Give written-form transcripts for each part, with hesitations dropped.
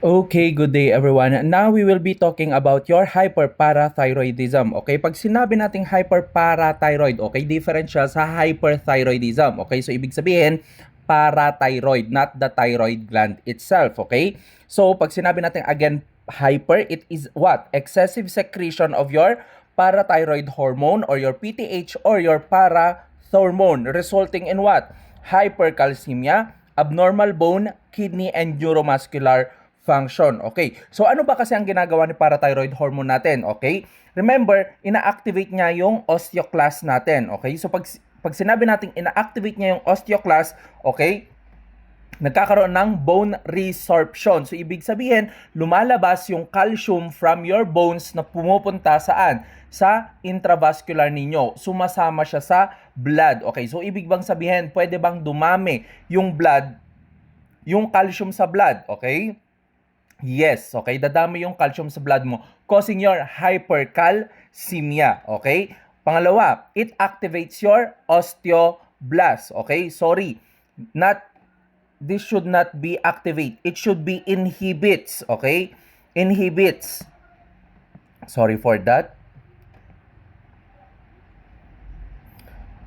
Okay, good day everyone. Now we will be talking about your hyperparathyroidism. Okay, pag sinabi nating hyperparathyroid, okay, different siya sa hyperthyroidism. Okay, so ibig sabihin, parathyroid, not the thyroid gland itself. Okay, so pag sinabi natin again, hyper, it is what? Excessive secretion of your parathyroid hormone or your PTH or your parathormone resulting in what? Hypercalcemia, abnormal bone, kidney, and neuromuscular function. Okay. So ano ba kasi ang ginagawa ni parathyroid hormone natin? Okay? Remember, ina-activate niya yung osteoclast natin. Okay? So pag sinabi natin ina-activate niya yung osteoclast, okay? Nagkakaroon ng bone resorption. So, ibig sabihin, lumalabas yung calcium from your bones na pumupunta saan? Sa intravascular ninyo. Sumasama siya sa blood. Okay, so ibig bang sabihin, pwede bang dumami yung blood, yung calcium sa blood? Okay? Yes, okay? Dadami yung calcium sa blood mo, causing your hypercalcemia. Okay? Pangalawa, it activates your osteoblast. Okay? Sorry, this should not be activate. It should be inhibits. Okay? Inhibits. Sorry for that.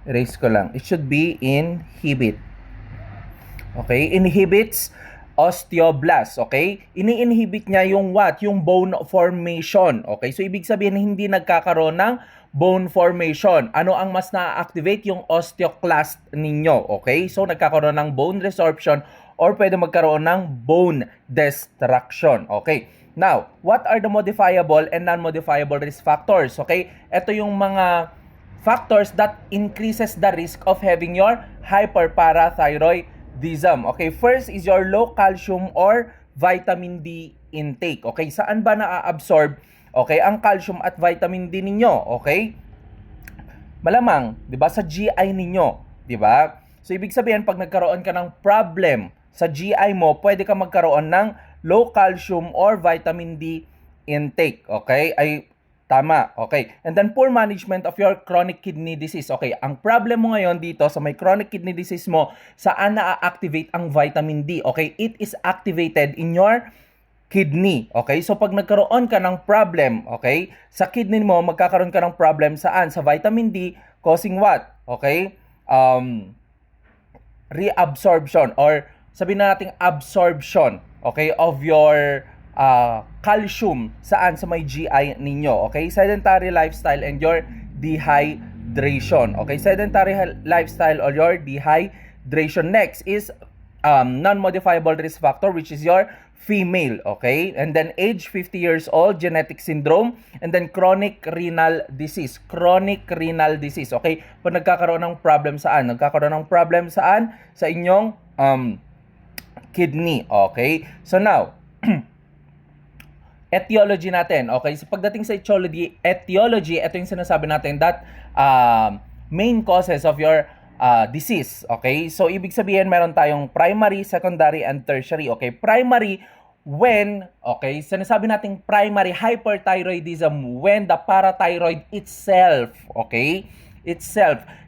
Erase ko lang. It should be inhibit. Okay? Inhibits osteoblast. Okay? Ini-inhibit niya yung what? Yung bone formation. Okay? So, ibig sabihin hindi nagkakaroon ng bone formation. Ano ang mas na-activate? Yung osteoclast ninyo. Okay? So, nagkakaroon ng bone resorption or pwede magkaroon ng bone destruction. Okay? Now, what are the modifiable and non-modifiable risk factors? Okay? Ito yung mga factors that increases the risk of having your hyperparathyroidism. Okay, first is your low calcium or vitamin D intake. Okay, saan ba na-absorb okay ang calcium at vitamin D ninyo? Okay? Malamang, 'di ba, sa GI ninyo, 'di ba? So ibig sabihin pag nagkaroon ka ng problem sa GI mo, pwede ka magkaroon ng low calcium or vitamin D intake. Okay? Tama, okay. And then poor management of your chronic kidney disease. Okay, ang problem mo ngayon dito sa may chronic kidney disease mo, saan na-activate ang vitamin D? Okay, it is activated in your kidney. Okay, so pag nagkaroon ka ng problem, okay, sa kidney mo, magkakaroon ka ng problem saan? Sa vitamin D, causing what? Okay, reabsorption or sabihin na natin absorption, okay, of your calcium saan sa may GI ninyo. Okay, sedentary lifestyle and your dehydration. Okay, sedentary lifestyle or your dehydration. Next is non-modifiable risk factor, which is your female. Okay, and then age 50 years old, genetic syndrome, and then chronic renal disease. Chronic renal disease. Okay, pag nagkakaroon ng problem saan? Nagkakaroon ng problem saan? Sa inyong kidney. Okay, so now etiology natin. Okay, so pagdating sa etiology, ito yung sinasabi natin that main causes of your disease. Okay, so ibig sabihin meron tayong primary, secondary, and tertiary. Okay, primary when, okay, sinasabi natin primary hyperthyroidism when the parathyroid itself, okay,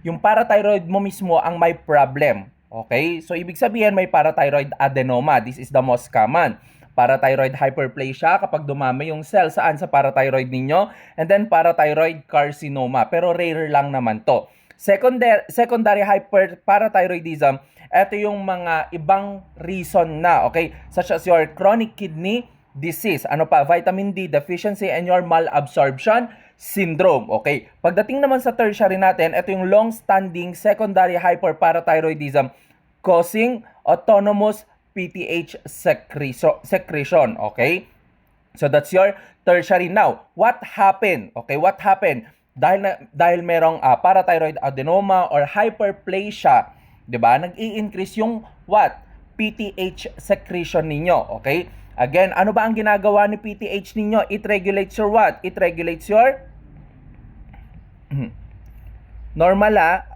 yung parathyroid mo mismo ang may problem. Okay, so ibig sabihin may parathyroid adenoma. This is the most common. Parathyroid hyperplasia kapag dumami yung cell saan sa parathyroid ninyo, and then parathyroid carcinoma, pero rare lang naman to. Secondary hyperparathyroidism, ito yung mga ibang reason na, okay, such as your chronic kidney disease, ano pa, vitamin D deficiency, and your malabsorption syndrome. Okay, pagdating naman sa tertiary natin, ito yung long-standing secondary hyperparathyroidism causing autonomous PTH secretion. Okay? So that's your tertiary. Now, what happened? Okay, what happened? Dahil merong parathyroid adenoma or hyperplasia, 'di ba? Nag-i-increase yung what? PTH secretion ninyo. Okay? Again, ano ba ang ginagawa ni PTH ninyo? It regulates your what? It regulates your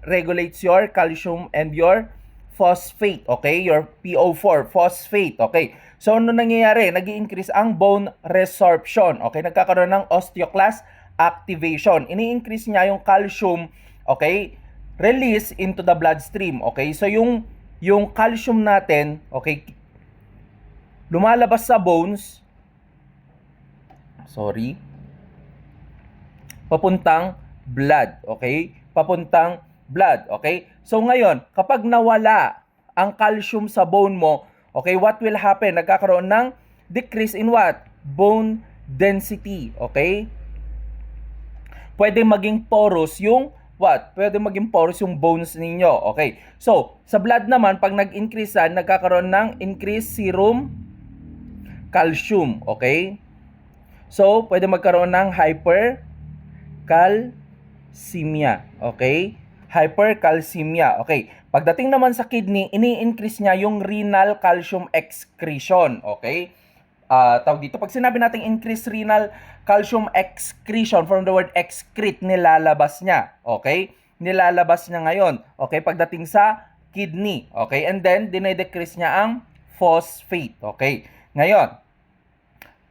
regulates your calcium and your phosphate, okay? Your PO4, phosphate, okay? So, ano nangyayari? Nag-i-increase ang bone resorption, okay? Nagkakaroon ng osteoclast activation. Ini-increase niya yung calcium, okay? Release into the bloodstream, okay? So, yung calcium natin, okay, lumalabas sa bones, papuntang blood, okay? Papuntang blood, okay? So ngayon, kapag nawala ang calcium sa bone mo, okay, what will happen? Nagkakaroon ng decrease in what? Bone density, okay? Pwede maging porous yung what? Pwede maging porous yung bones ninyo, okay? So, sa blood naman, pag nag-increase yan, nagkakaroon ng increased serum calcium, okay? So, pwede magkaroon ng hypercalcemia, okay? Hypercalcemia, okay? Pagdating naman sa kidney, ini-increase niya yung renal calcium excretion, okay? Tawag dito, pag sinabi natin increase renal calcium excretion, from the word excrete, nilalabas niya, okay? Nilalabas niya ngayon, okay? Pagdating sa kidney, okay? And then, dinedecrease niya ang phosphate, okay? Ngayon,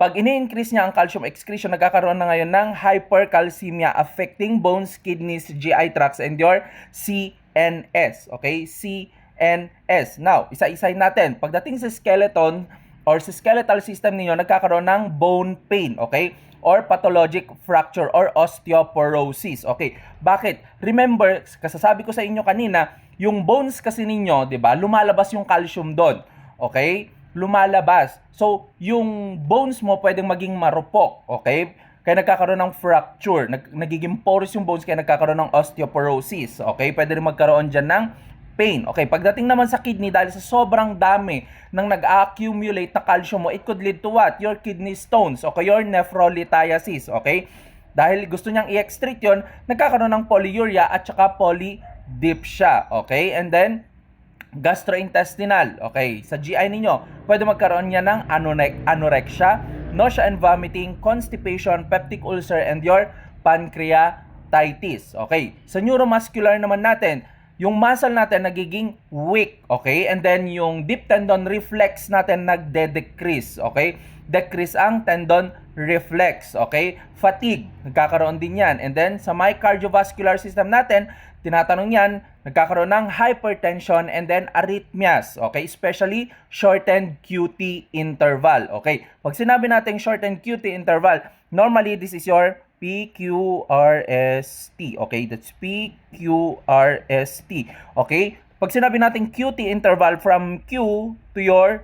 pag ini-increase niya ang calcium excretion, nagkakaroon na ngayon ng hypercalcemia affecting bones, kidneys, GI tracts, and your CNS. Okay? CNS. Now, isa-isay natin. Pagdating sa skeleton or sa skeletal system niyo, nagkakaroon ng bone pain. Okay? Or pathologic fracture or osteoporosis. Okay? Bakit? Remember, kasasabi ko sa inyo kanina, yung bones kasi ninyo, di ba, lumalabas yung calcium doon. Okay? Lumalabas. So, yung bones mo pwedeng maging marupok, okay? Kaya nagkakaroon ng fracture, nagiging porous yung bones, kaya nagkakaroon ng osteoporosis, okay? Pwede rin magkaroon dyan ng pain, okay? Pagdating naman sa kidney, dahil sa sobrang dami ng nag-accumulate na calcium mo, it could lead to what? Your kidney stones, okay? Your nephrolithiasis, okay? Dahil gusto niyang i-extract yun, nagkakaroon ng polyuria at saka polydipsia, okay? And then, gastrointestinal, okay? Sa GI ninyo, pwede magkaroon niya ng anorexia, nausea and vomiting, constipation, peptic ulcer, and your pancreatitis, okay? Sa neuromuscular naman natin, yung muscle natin nagiging weak, okay? And then yung deep tendon reflex natin nagde-decrease, okay? Decrease ang tendon reflex, okay? Fatigue, nagkakaroon din yan. And then sa my cardiovascular system natin, tinatanong yan, nagkakaroon ng hypertension and then arrhythmias, okay? Especially shortened QT interval, okay? Pag sinabi natin shortened QT interval, normally this is your PQRST, okay? That's PQRST, okay? Pag sinabi natin QT interval from Q to your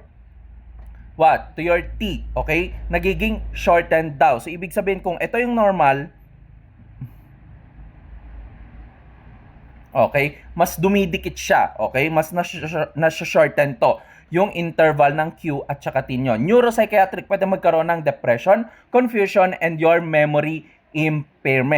what? To your T, okay? Nagiging shortened daw. So, ibig sabihin kung ito yung normal, okay, mas dumidikit siya, okay? Mas nasa-shorten to yung interval ng Q at saka T nyo. Neuropsychiatric, pwede magkaroon ng depression, confusion, and your memory impairment.